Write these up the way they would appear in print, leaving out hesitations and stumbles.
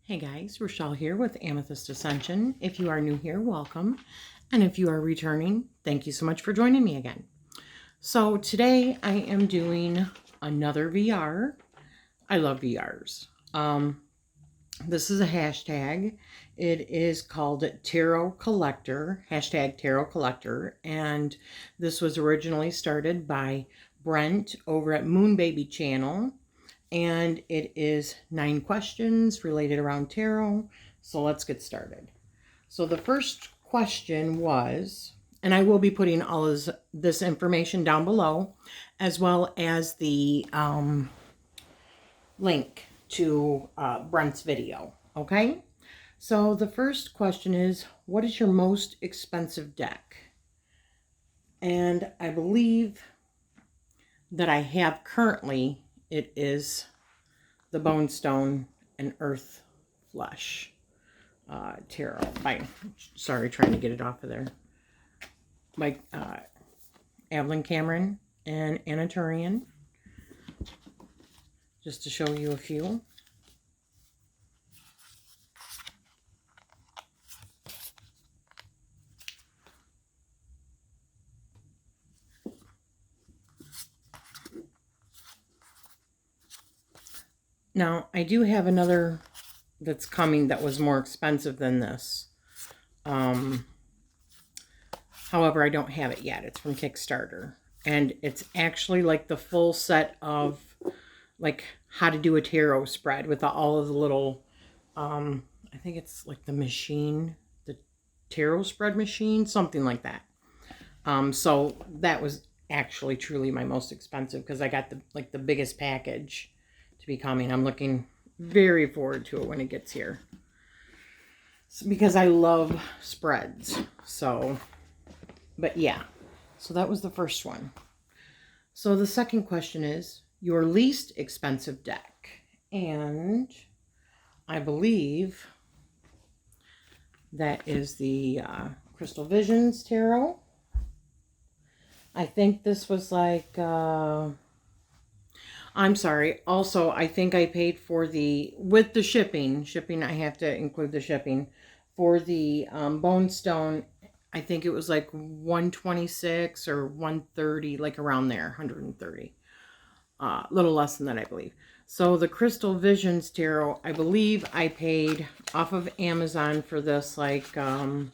Hey guys, Rochelle here with Amethyst Ascension. If you are new here, welcome. And if you are returning, thank you so much for joining me again. So today I am doing another VR. I love VRs. This is a hashtag. It is called Tarot Collector, hashtag Tarot Collector. And this was originally started by Brant over at Moon Baby channel. And it is 9 questions related around tarot. So let's get started. So the first question was, and I will be putting all of this information down below, as well as the link to Brent's video. Okay? So the first question is, what is your most expensive deck? And I believe that I have currently, it is the Bone Stone and Earth Flesh tarot. Sorry, trying to get it off of there. By Evelyn Cameron and Anna Turian. Just to show you a few. Now, I do have another that's coming that was more expensive than this. However, I don't have it yet. It's from Kickstarter. And it's actually like the full set of like how to do a tarot spread with all of the little, I think it's like the machine, the tarot spread machine, something like that. So that was actually truly my most expensive because I got the biggest package to be coming. I'm looking very forward to it when it gets here. Because I love spreads. So, but yeah. So that was the first one. So the second question is your least expensive deck. And I believe that is the Crystal Visions Tarot. I think this was like... I'm sorry. Also, I think I paid for with the shipping, I have to include the shipping, for the Bone Stone, I think it was like $126 or $130, like around there, $130. A little less than that, I believe. So the Crystal Visions Tarot, I believe I paid off of Amazon for this like $13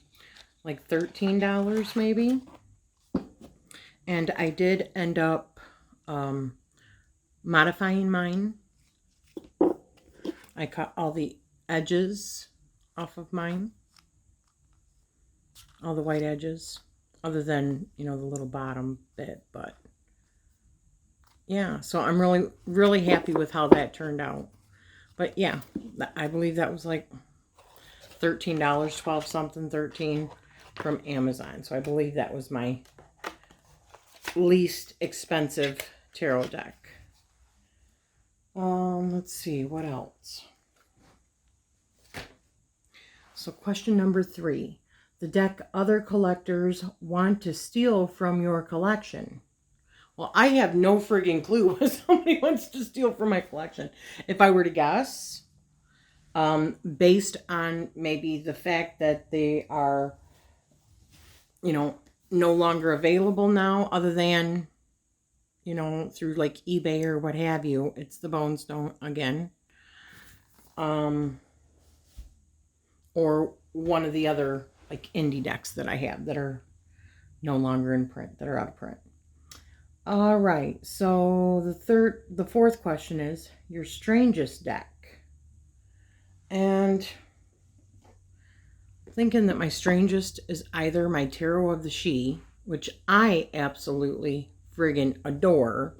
maybe. And I did end up... modifying mine. I cut all the edges off of mine. All the white edges. Other than, the little bottom bit. But, yeah. So I'm really, really happy with how that turned out. But, yeah. I believe that was like $13, 12 something, 13 from Amazon. So I believe that was my least expensive tarot deck. Let's see, what else? So question number 3. The deck other collectors want to steal from your collection. Well, I have no friggin' clue what somebody wants to steal from my collection. If I were to guess, based on maybe the fact that they are, no longer available now, other than... through like eBay or what have you, it's the Bone Stone again. Or one of the other like indie decks that I have that are no longer in print, that are out of print. All right, so the fourth question is your strangest deck. And thinking that my strangest is either my Tarot of the She, which I absolutely friggin' adore.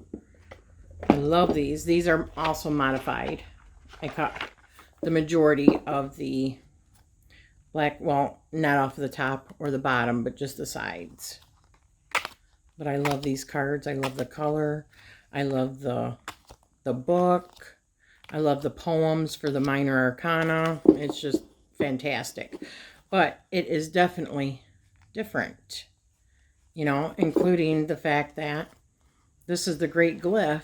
I love these. These are also modified. I cut the majority of the black, well, not off the top or the bottom, but just the sides. But I love these cards. I love the color. I love the book. I love the poems for the minor arcana. It's just fantastic. But it is definitely different, including the fact that this is the Great Glyph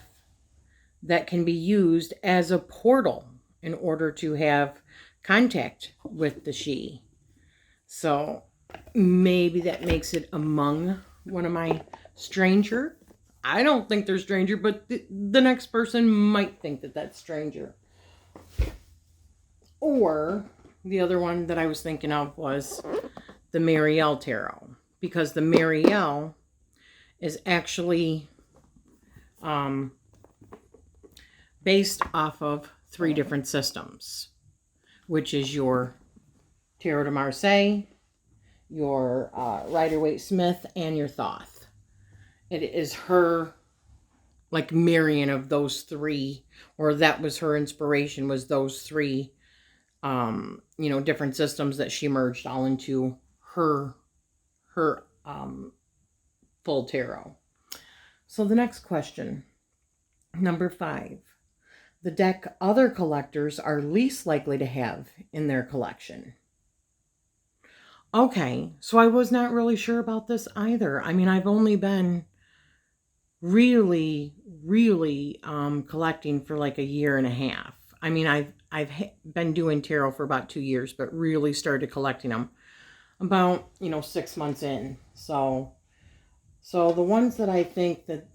that can be used as a portal in order to have contact with the she. So maybe that makes it among one of my stranger. I don't think they're stranger, but the next person might think that that's stranger. Or the other one that I was thinking of was the Marielle Tarot, because the Marielle is actually based off of 3 different systems, which is your Tarot de Marseille, your Rider-Waite-Smith, and your Thoth. It is her, like, marrying of those 3, or that was her inspiration, was those 3, different systems that she merged all into her full tarot. So the next question, number 5. The deck other collectors are least likely to have in their collection. Okay, so I was not really sure about this either. I mean, I've only been really collecting for like a year and a half. I mean, I've been doing tarot for about 2 years, but really started collecting them about 6 months in. So the ones that I think that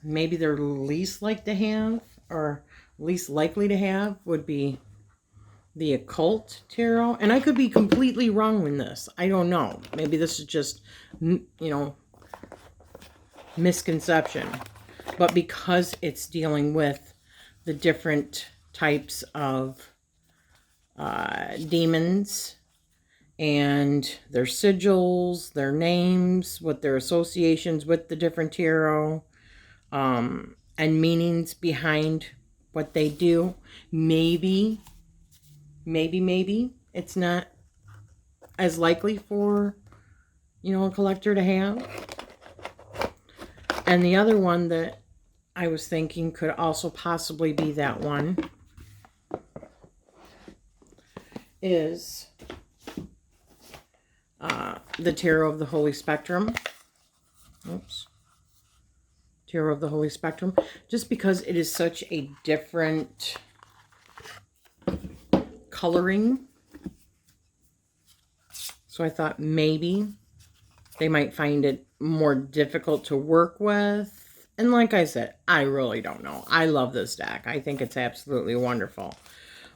maybe they're least like to have, or least likely to have, would be the Occult Tarot. And I could be completely wrong in this. I don't know. Maybe this is just, misconception. But because it's dealing with the different types of demons and their sigils, their names, what their associations with the different tarot, and meanings behind what they do, maybe it's not as likely for a collector to have. And the other one that I was thinking could also possibly be that one is the Tarot of the Holy Spectrum. Oops. Tarot of the Holy Spectrum. Just because it is such a different coloring. So I thought maybe they might find it more difficult to work with. And like I said, I really don't know. I love this deck. I think it's absolutely wonderful.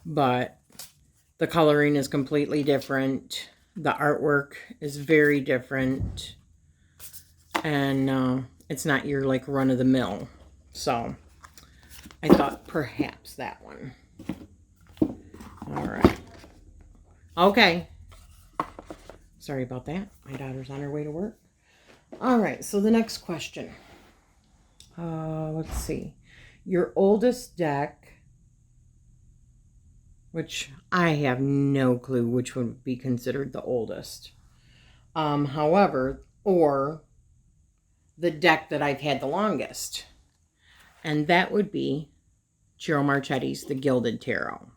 But the coloring is completely different. The artwork is very different. And it's not your like run-of-the-mill. So I thought perhaps that one. All right. Okay. Sorry about that. My daughter's on her way to work. All right. So the next question. Let's see. Your oldest deck, which I have no clue which would be considered the oldest. However, or the deck that I've had the longest. And that would be Ciro Marchetti's The Gilded Tarot.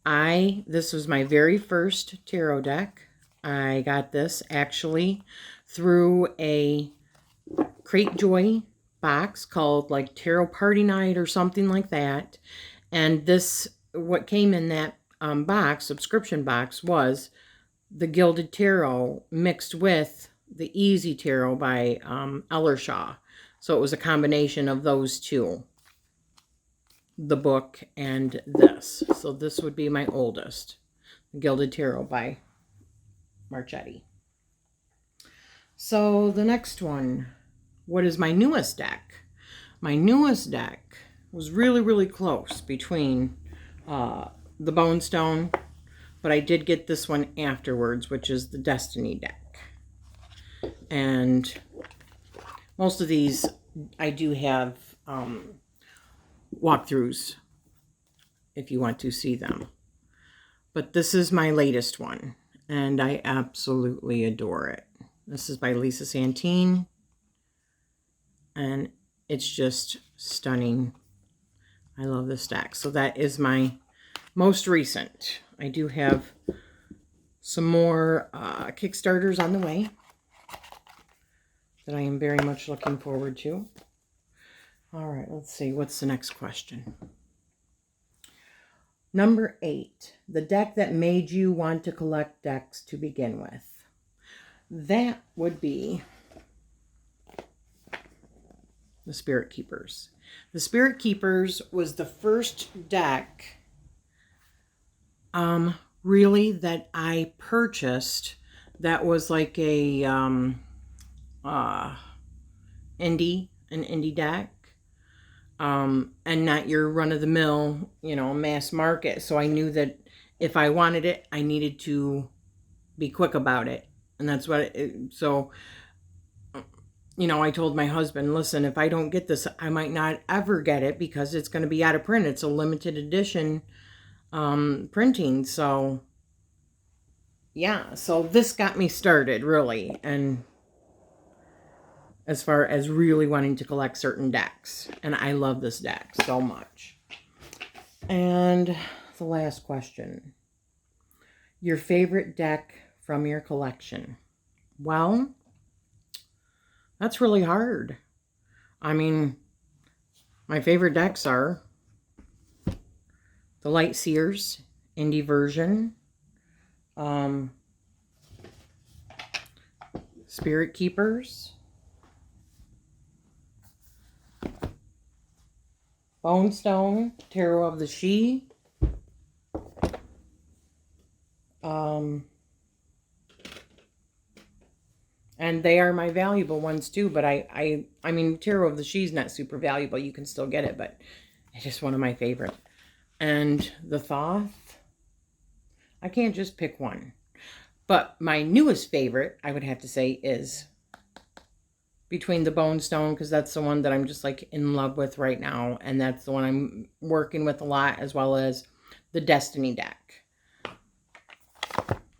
This was my very first tarot deck. I got this actually through a Crate Joy box called like Tarot Party Night or something like that. And this, what came in that box, subscription box, was The Gilded Tarot mixed with the Easy Tarot by Ellershaw. So it was a combination of those two, the book and this. So this would be my oldest, The Gilded Tarot by Marchetti. So the next one, what is my newest deck? My newest deck was really close between the Bone Stone, but I did get this one afterwards, which is the Destiny deck. And most of these I do have walkthroughs if you want to see them. But this is my latest one, and I absolutely adore it. This is by Lisa Santine, and it's just stunning. I love this deck. So that is my most recent. I do have some more Kickstarters on the way that I am very much looking forward to. All right, let's see. What's the next question? Number 8, the deck that made you want to collect decks to begin with. That would be the Spirit Keepers. The Spirit Keepers was the first deck really that I purchased that was like a an indie deck. And not your run-of-the-mill, mass market. So I knew that if I wanted it, I needed to be quick about it. And that's what I told my husband, listen, if I don't get this, I might not ever get it because it's going to be out of print. It's a limited edition printing. So yeah, so this got me started really. And as far as really wanting to collect certain decks. And I love this deck so much. And the last question. Your favorite deck from your collection? Well, that's really hard. I mean, my favorite decks are the Light Seers indie version, Spirit Keepers, Bonestone, Tarot of the She, and they are my valuable ones too, but I mean, Tarot of the She's not super valuable. You can still get it, but it's just one of my favorite. And the Thoth, I can't just pick one. But my newest favorite, I would have to say, is between the Bonestone, because that's the one that I'm just like in love with right now. And that's the one I'm working with a lot, as well as the Destiny deck.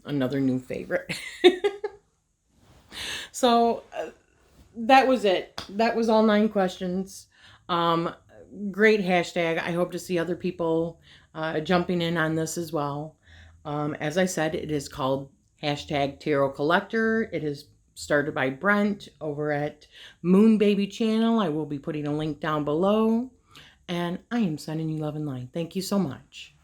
Another new favorite. So that was it. That was all 9 questions. Great hashtag. I hope to see other people jumping in on this as well. As I said, it is called hashtag Tarot Collector. It is started by Brent over at Moon Baby channel. I will be putting a link down below. And I am sending you love and light. Thank you so much.